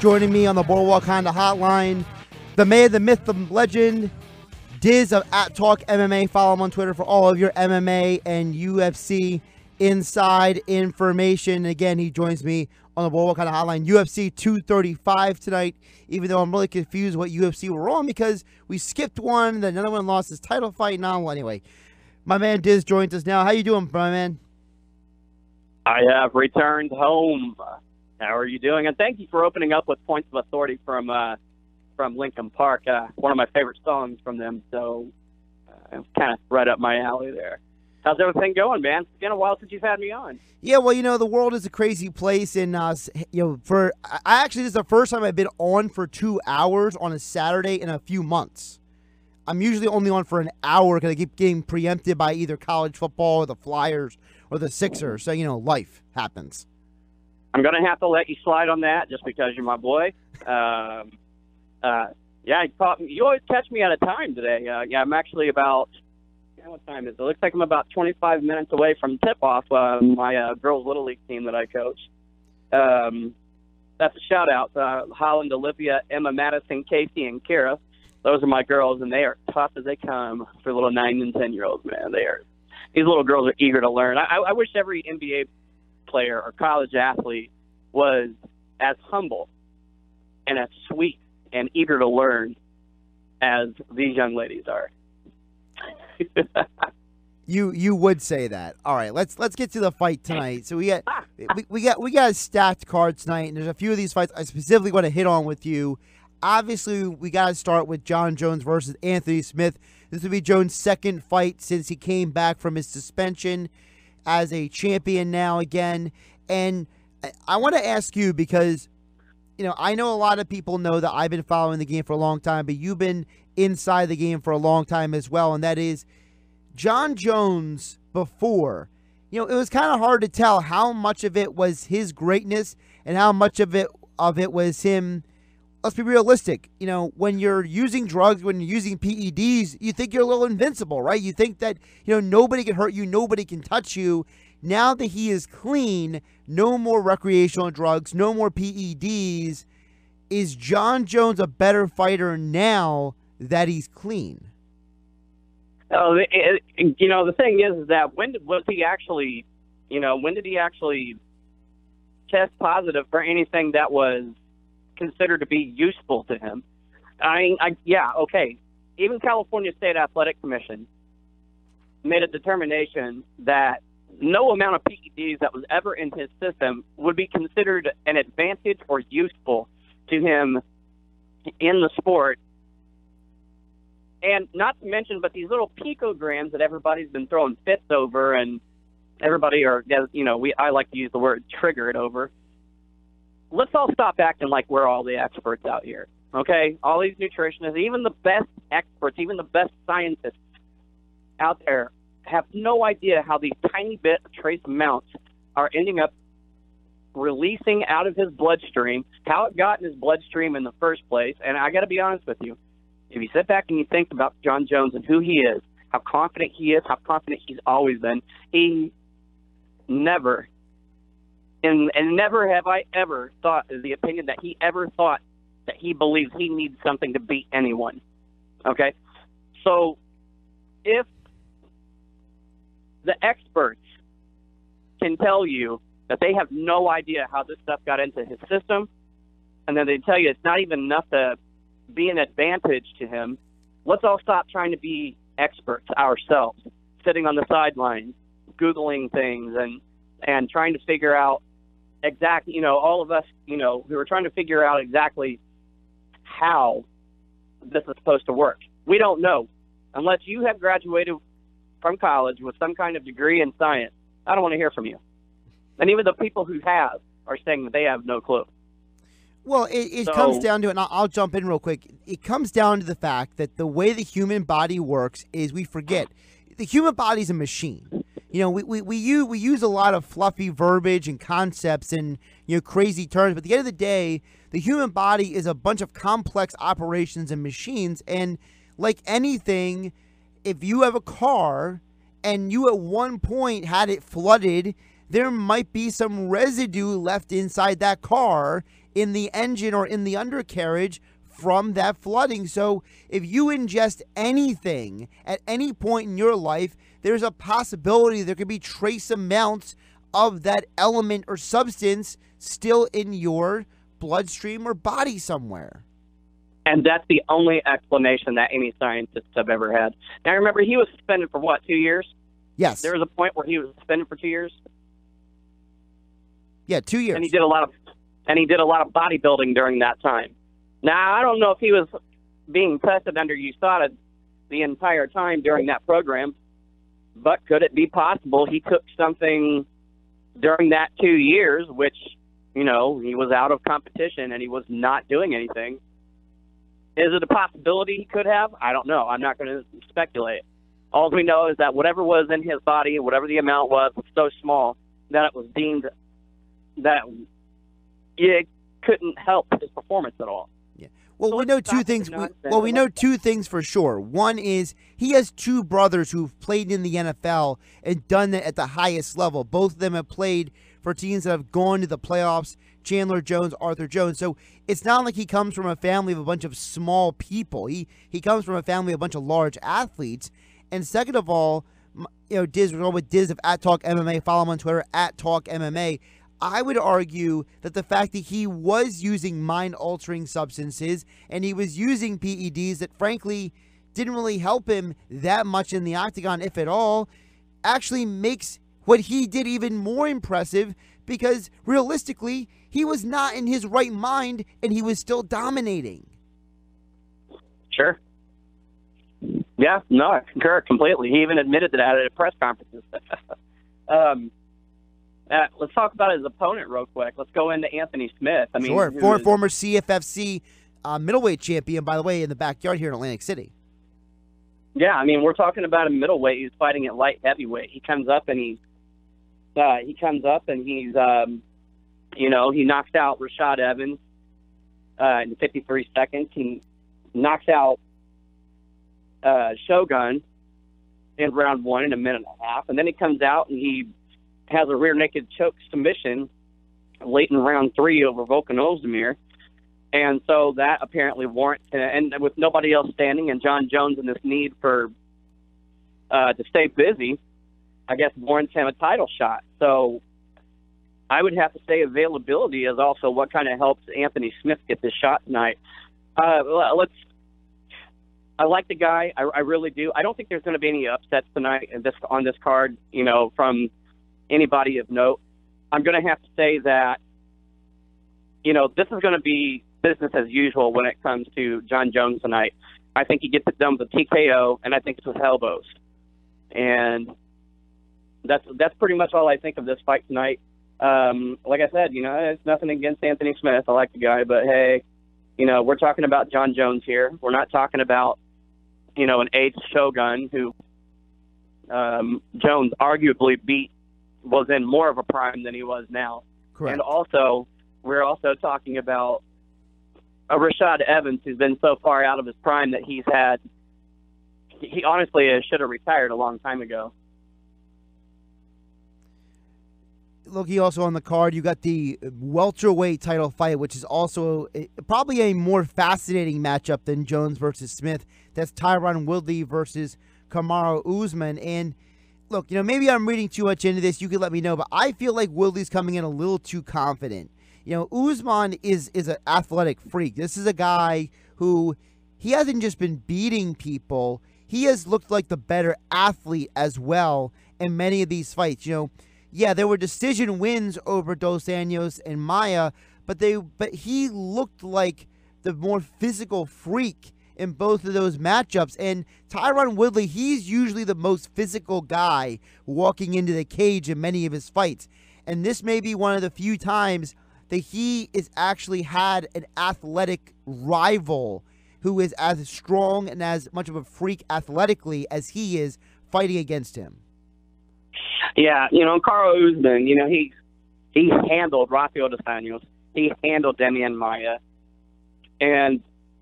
Joining me on the Boardwalk Honda Hotline, the man, the myth, the legend, Dizz of @Talk MMA. Follow him on Twitter for all of your MMA and UFC inside information. Again, he joins me on the Boardwalk Honda Hotline. UFC 235 tonight, even though I'm really confused what UFC we're on because we skipped one, then another one lost his title fight. Now, well, anyway, my man Dizz joins us now. How you doing, my man? I have returned home. How are you doing? And thank you for opening up with Points of Authority from Linkin Park, one of my favorite songs from them. So it's kind of right up my alley there. How's everything going, man? It's been a while since you've had me on. Yeah, well, you know, the world is a crazy place, and this is the first time I've been on for 2 hours on a Saturday in a few months. I'm usually only on for an hour because I keep getting preempted by either college football or the Flyers or the Sixers. So, you know, life happens. I'm going to have to let you slide on that just because you're my boy. You always catch me at a time today. I'm actually about, what time is it? It looks like I'm about 25 minutes away from tip-off my girls' Little League team that I coach. That's a shout-out. Holland, Olivia, Emma, Madison, Casey, and Kara. Those are my girls, and they are tough as they come for little 9 and 10-year-olds, man. These little girls are eager to learn. I wish every NBA player or college athlete was as humble and as sweet and eager to learn as these young ladies are. You would say that. All right, let's get to the fight tonight. So we got a stacked card tonight, and there's a few of these fights I specifically want to hit on with you. Obviously, we got to start with Jon Jones versus Anthony Smith. This will be Jones' second fight since he came back from his suspension as a champion now again. And I want to ask you because, you know, I know a lot of people know that I've been following the game for a long time, but you've been inside the game for a long time as well, and that is Jon Jones before. You know, it was kind of hard to tell how much of it was his greatness and how much of it was him. Let's be realistic. You know, when you're using drugs, when you're using PEDs, you think you're a little invincible, right? You think that, you know, nobody can hurt you, nobody can touch you. Now that he is clean, no more recreational drugs, no more PEDs, is Jon Jones a better fighter now that he's clean? Oh, the thing is that when did he actually test positive for anything that was considered to be useful to him? Okay. Even California State Athletic Commission made a determination that no amount of PEDs that was ever in his system would be considered an advantage or useful to him in the sport. And not to mention, but these little picograms that everybody's been throwing fits over, and everybody I like to use the word triggered over. Let's all stop acting like we're all the experts out here, okay? All these nutritionists, even the best experts, even the best scientists out there have no idea how these tiny bit of trace amounts are ending up releasing out of his bloodstream, how it got in his bloodstream in the first place. And I got to be honest with you, if you sit back and you think about Jon Jones and who he is, how confident he is, how confident he's always been, he never, and never have I ever thought, the opinion that he ever thought that he believes he needs something to beat anyone. Okay? So if the experts can tell you that they have no idea how this stuff got into his system, and then they tell you it's not even enough to be an advantage to him, let's all stop trying to be experts ourselves, sitting on the sidelines, Googling things and trying to figure out exactly, all of us, who are trying to figure out exactly how this is supposed to work. We don't know. Unless you have graduated from college with some kind of degree in science, I don't want to hear from you. And even the people who have are saying that they have no clue. Well, it comes down to, and I'll jump in real quick, it comes down to the fact that the way the human body works is we forget. The human body is a machine. You know, we use a lot of fluffy verbiage and concepts and, crazy terms, but at the end of the day, the human body is a bunch of complex operations and machines, and like anything, if you have a car and you at one point had it flooded, there might be some residue left inside that car in the engine or in the undercarriage from that flooding. So if you ingest anything at any point in your life, there's a possibility there could be trace amounts of that element or substance still in your bloodstream or body somewhere. And that's the only explanation that any scientists have ever had. Now, remember, he was suspended for what, 2 years? Yes. There was a point where he was suspended for 2 years. Yeah, 2 years. And he did a lot of bodybuilding during that time. Now, I don't know if he was being tested under USADA the entire time during that program, but could it be possible he took something during that 2 years, which, you know, he was out of competition and he was not doing anything? Is it a possibility he could have? I don't know. I'm not going to speculate. All we know is that whatever was in his body, whatever the amount was so small that it was deemed that it couldn't help his performance at all. Yeah. Well, so we know two things. We know two things for sure. One is he has two brothers who've played in the NFL and done it at the highest level. Both of them have played for teams that have gone to the playoffs. Chandler Jones, Arthur Jones. So it's not like he comes from a family of a bunch of small people. He comes from a family of a bunch of large athletes. And second of all, you know, Dizz, we're going with Dizz of @Talk MMA. Follow him on Twitter @Talk MMA. I would argue that the fact that he was using mind-altering substances and he was using PEDs that frankly didn't really help him that much in the octagon, if at all, actually makes what he did even more impressive, because realistically, he was not in his right mind and he was still dominating. Sure. Yeah, no, I concur completely. He even admitted that at press conferences. Let's talk about his opponent real quick. Let's go into Anthony Smith. I mean, sure. Former CFFC middleweight champion, by the way, in the backyard here in Atlantic City. Yeah, I mean, we're talking about a middleweight who's fighting at light heavyweight. He comes up and he's, you know, he knocks out Rashad Evans in 53 seconds. He knocks out Shogun in round 1 in a minute and a half, and then he comes out and he has a rear naked choke submission late in round 3 over Volkan Ozdemir. And so that apparently warrants, and with nobody else standing and John Jones in this need for to stay busy, I guess warrants him a title shot. So I would have to say availability is also what kind of helps Anthony Smith get this shot tonight. I like the guy. I really do. I don't think there's going to be any upsets tonight on this card, you know, from anybody of note. I'm going to have to say that, you know, this is going to be business as usual when it comes to John Jones tonight. I think he gets it done with a TKO, and I think it's with elbows. And that's pretty much all I think of this fight tonight. Like I said, you know, it's nothing against Anthony Smith. I like the guy, but hey, you know, we're talking about John Jones here. We're not talking about, you know, an aged Shogun who Jones arguably was in more of a prime than he was now. Correct. And also, we're also talking about a Rashad Evans who's been so far out of his prime that he honestly should have retired a long time ago. Look, also on the card, you got the welterweight title fight, which is also probably a more fascinating matchup than Jones versus Smith. That's Tyron Woodley versus Kamaru Usman. And look, you know, maybe I'm reading too much into this. You can let me know, but I feel like Woodley's coming in a little too confident. You know, Usman is an athletic freak. This is a guy who, he hasn't just been beating people. He has looked like the better athlete as well in many of these fights. You know, yeah, there were decision wins over Dos Anjos and Maia, but he looked like the more physical freak in both of those matchups. And Tyron Woodley, he's usually the most physical guy walking into the cage in many of his fights. And this may be one of the few times that he is actually had an athletic rival who is as strong and as much of a freak athletically as he is fighting against him. Yeah, you know, Kamaru Usman, you know, he handled Rafael Dos Anjos. He handled Demian Maia. And,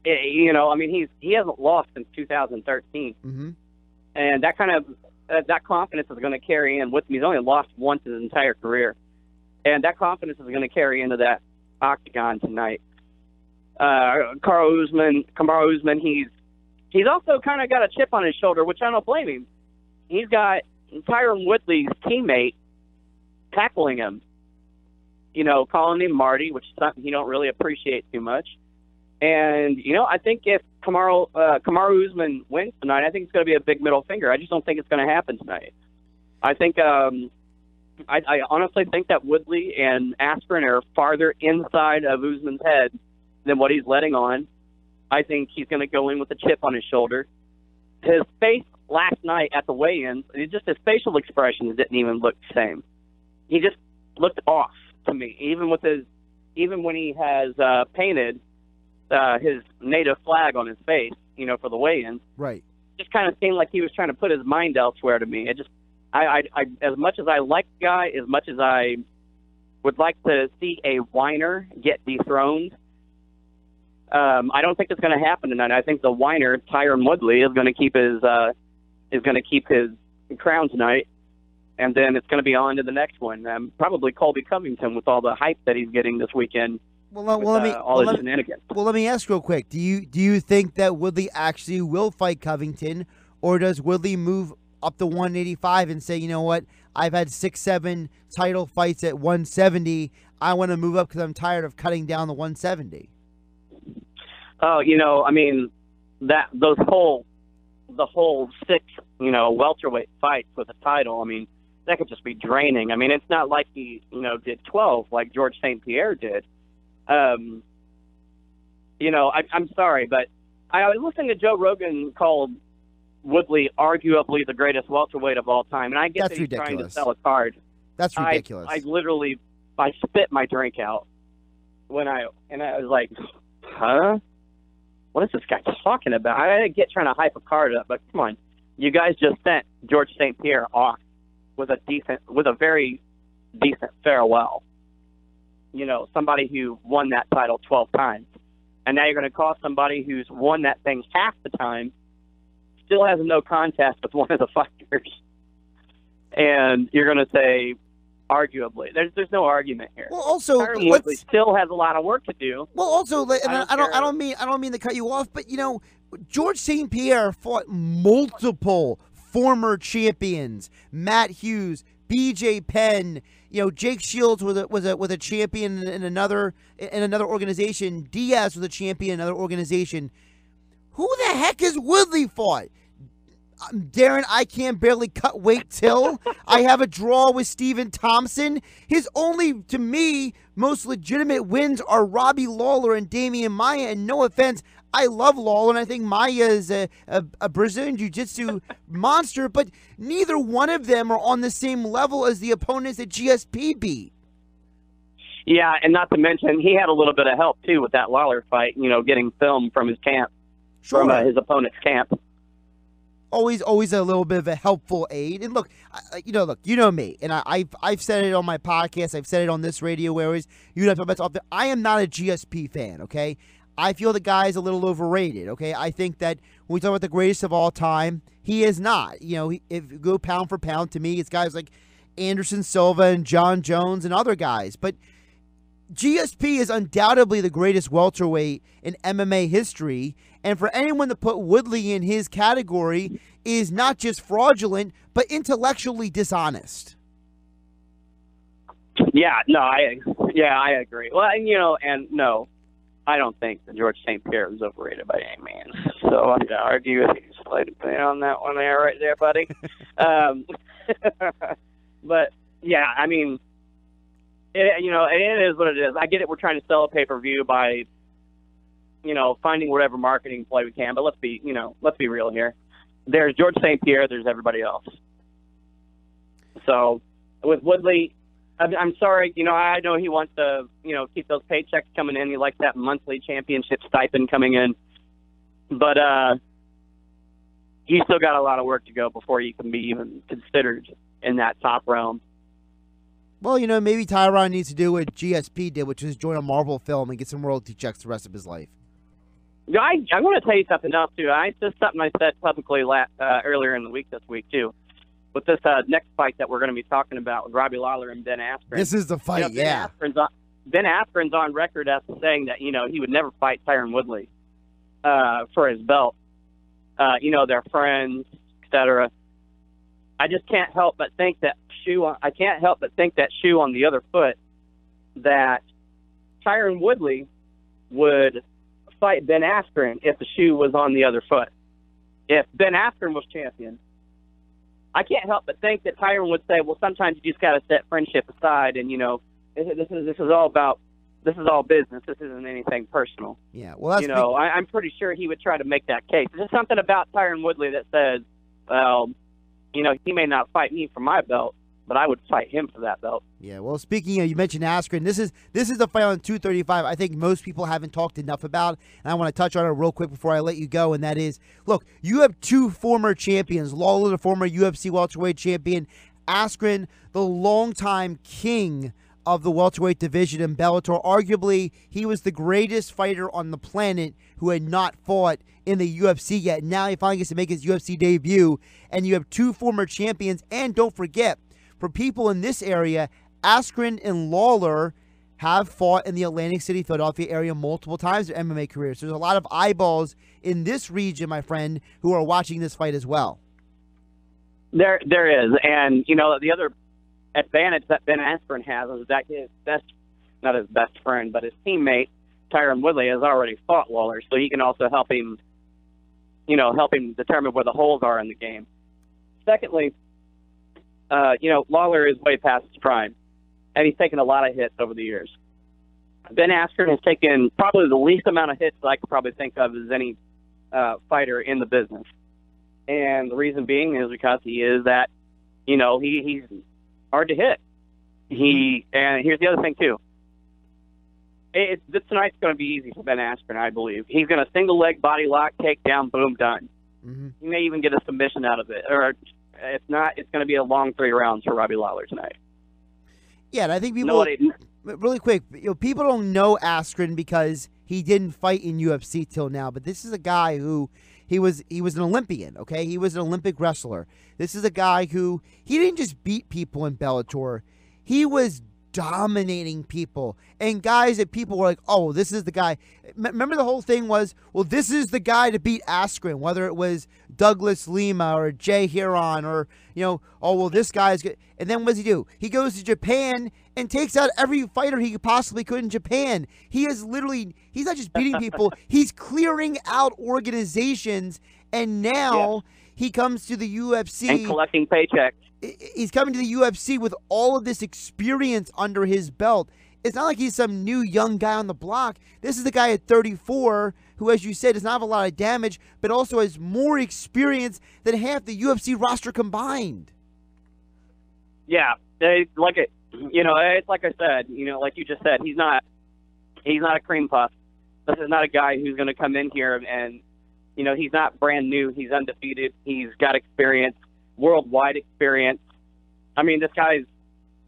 you know, I mean, he hasn't lost since 2013. Mm-hmm. And that kind of that confidence is going to carry in with him. He's only lost once in his entire career, and that confidence is going to carry into that octagon tonight. Kamaru Usman, he's also kind of got a chip on his shoulder, which I don't blame him. He's got Tyron Woodley's teammate tackling him, calling him Marty, which is something he don't really appreciate too much. And, I think if Kamaru Usman wins tonight, I think it's going to be a big middle finger. I just don't think it's going to happen tonight. I think I honestly think that Woodley and Askren are farther inside of Usman's head than what he's letting on. I think he's going to go in with a chip on his shoulder. His face last night at the weigh-ins, just his facial expressions didn't even look the same. He just looked off to me, even when he has painted his native flag on his face, for the weigh-ins. Right. Just kind of seemed like he was trying to put his mind elsewhere to me. I as much as I like the guy, as much as I would like to see a whiner get dethroned, I don't think it's going to happen tonight. I think the whiner Tyron Woodley is going to keep his crown tonight, and then it's going to be on to the next one. Probably Colby Covington with all the hype that he's getting this weekend. His shenanigans. Well, let me ask real quick. Do you think that Woodley actually will fight Covington, or does Woodley move up to 185 and say, you know what, I've had 6-7 title fights at 170. I want to move up because I'm tired of cutting down the 170. Oh, the whole 6, welterweight fights with a title. That could just be draining. It's not like he, did 12 like George St. Pierre did. I'm sorry, but I was listening to Joe Rogan called Woodley arguably the greatest welterweight of all time, and I get that he's trying to sell a card. That's ridiculous. I spit my drink out when I was like, huh? What is this guy talking about? I get trying to hype a card up, but come on, you guys just sent George St. Pierre off with a very decent farewell. Somebody who won that title 12 times, and now you're going to call somebody who's won that thing half the time, still has a no contest with one of the fighters, and you're going to say, arguably, there's no argument here. Well, also, Tyron Woodley still has a lot of work to do. Well, also, I don't mean to cut you off, but George St. Pierre fought multiple former champions: Matt Hughes, B.J. Penn. Jake Shields was a champion in another organization. Diaz was a champion in another organization. Who the heck has Woodley fought? Darren, I can't barely cut weight till. I have a draw with Stephen Thompson. His only, to me, most legitimate wins are Robbie Lawler and Damian Maia. And no offense, I love Lawler, and I think Maia is a Brazilian Jiu-Jitsu monster, but neither one of them are on the same level as the opponents that GSP beat. Yeah, and not to mention, he had a little bit of help, too, with that Lawler fight, getting film from his camp, from his opponent's camp. Always a little bit of a helpful aid. And look, you know me, and I've said it on my podcast, I've said it on this radio, whereas I am not a GSP fan, okay? I feel the guy's a little overrated, okay? I think that when we talk about the greatest of all time, he is not. If you go pound for pound, to me, it's guys like Anderson Silva and John Jones and other guys. But GSP is undoubtedly the greatest welterweight in MMA history, and for anyone to put Woodley in his category is not just fraudulent, but intellectually dishonest. Yeah, I agree. Well, and no, I don't think that George St. Pierre is overrated by any means. So I'm going to argue with you slightly on that one there, right there, buddy. But yeah, it is what it is. I get it. We're trying to sell a pay-per-view by, finding whatever marketing play we can. But let's be real here. There's George St. Pierre. There's everybody else. So with Woodley, I'm sorry. I know he wants to, keep those paychecks coming in. He likes that monthly championship stipend coming in. But he's still got a lot of work to go before he can be even considered in that top realm. Well, maybe Tyron needs to do what GSP did, which is join a Marvel film and get some royalty checks the rest of his life. I'm going to tell you something else, too. This is something I said publicly earlier in the week this week, too. with this next fight that we're going to be talking about with Robbie Lawler and Ben Askren. This is the fight, yeah. Ben Askren's on record as saying that, he would never fight Tyron Woodley for his belt. They're friends, etc. I just can't help but think that shoe on the other foot that Tyron Woodley would fight Ben Askren if the shoe was on the other foot. If Ben Askren was champion, I can't help but think that Tyron would say, well, sometimes you just got to set friendship aside, and this is all business. This isn't anything personal. Yeah, well, that's I'm pretty sure he would try to make that case. There's something about Tyron Woodley that says, well, he may not fight me for my belt, but I would fight him for that belt. Yeah, well, speaking of, you mentioned Askren. This is the fight on 235 I think most people haven't talked enough about, and I want to touch on it real quick before I let you go, and that is, look, you have two former champions, Lawler, the former UFC welterweight champion, Askren, the longtime king of the welterweight division in Bellator. Arguably, he was the greatest fighter on the planet who had not fought in the UFC yet. Now he finally gets to make his UFC debut, and you have two former champions, and don't forget, for people in this area, Askren and Lawler have fought in the Atlantic City, Philadelphia area multiple times in MMA careers. So there's a lot of eyeballs in this region, my friend, who are watching this fight as well. There is. And, the other advantage that Ben Askren has is that not his best friend, but his teammate, Tyron Woodley, has already fought Lawler. So he can also help him determine where the holes are in the game. Secondly, Lawler is way past his prime, and he's taken a lot of hits over the years. Ben Askren has taken probably the least amount of hits that I could probably think of as any fighter in the business. And the reason being is because he is that, he's hard to hit. And here's the other thing, too. This tonight's going to be easy for Ben Askren, I believe. He's going to single leg, body lock, takedown, boom, done. Mm-hmm. He may even get a submission out of it. Or if not, it's going to be a long 3 rounds for Robbie Lawler tonight. Yeah, and I think people, really quick, people don't know Askren because he didn't fight in UFC till now. But this is a guy who, he was an Olympian, okay? He was an Olympic wrestler. This is a guy who, he didn't just beat people in Bellator. He was dominating people. And guys that people were like, oh, this is the guy. Remember the whole thing was, well, this is the guy to beat Askren, whether it was Douglas Lima or Jay Heron or, oh, well, this guy's good. And then what does he do? He goes to Japan and takes out every fighter he possibly could in Japan. He is literally, he's not just beating people, he's clearing out organizations, and now he comes to the UFC. And collecting paychecks. He's coming to the UFC with all of this experience under his belt. It's not like he's some new young guy on the block. This is the guy at 34 who, as you said, does not have a lot of damage, but also has more experience than half the UFC roster combined. Yeah, it's like I said, like you just said, he's not a cream puff. This is not a guy who's going to come in here and, he's not brand new. He's undefeated. He's got experience, worldwide experience. I mean, this guy's,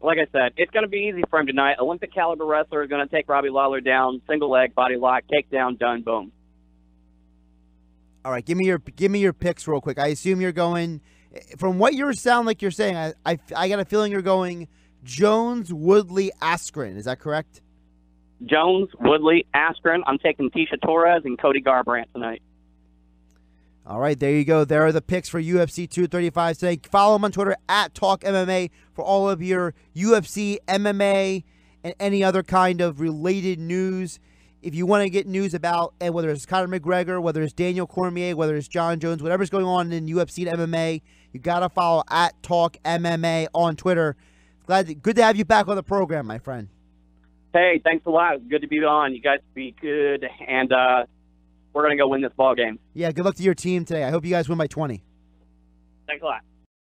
like I said, it's going to be easy for him tonight. Olympic caliber wrestler is going to take Robbie Lawler down, single leg, body lock, takedown, done, boom. All right, give me your picks real quick. I assume you're going, from what you sound like you're saying, I got a feeling you're going Jones, Woodley, Askren. Is that correct? Jones, Woodley, Askren. I'm taking Tisha Torres and Cody Garbrandt tonight. All right, there you go. There are the picks for UFC 235 today. Follow him on Twitter at TalkMMA for all of your UFC, MMA, and any other kind of related news. If you want to get news about, and whether it's Conor McGregor, whether it's Daniel Cormier, whether it's John Jones, whatever's going on in UFC and MMA, you got to follow at TalkMMA on Twitter. Good to have you back on the program, my friend. Hey, thanks a lot. Good to be on. You guys be good, and we're going to go win this ball game. Yeah, good luck to your team today. I hope you guys win by 20. Thanks a lot.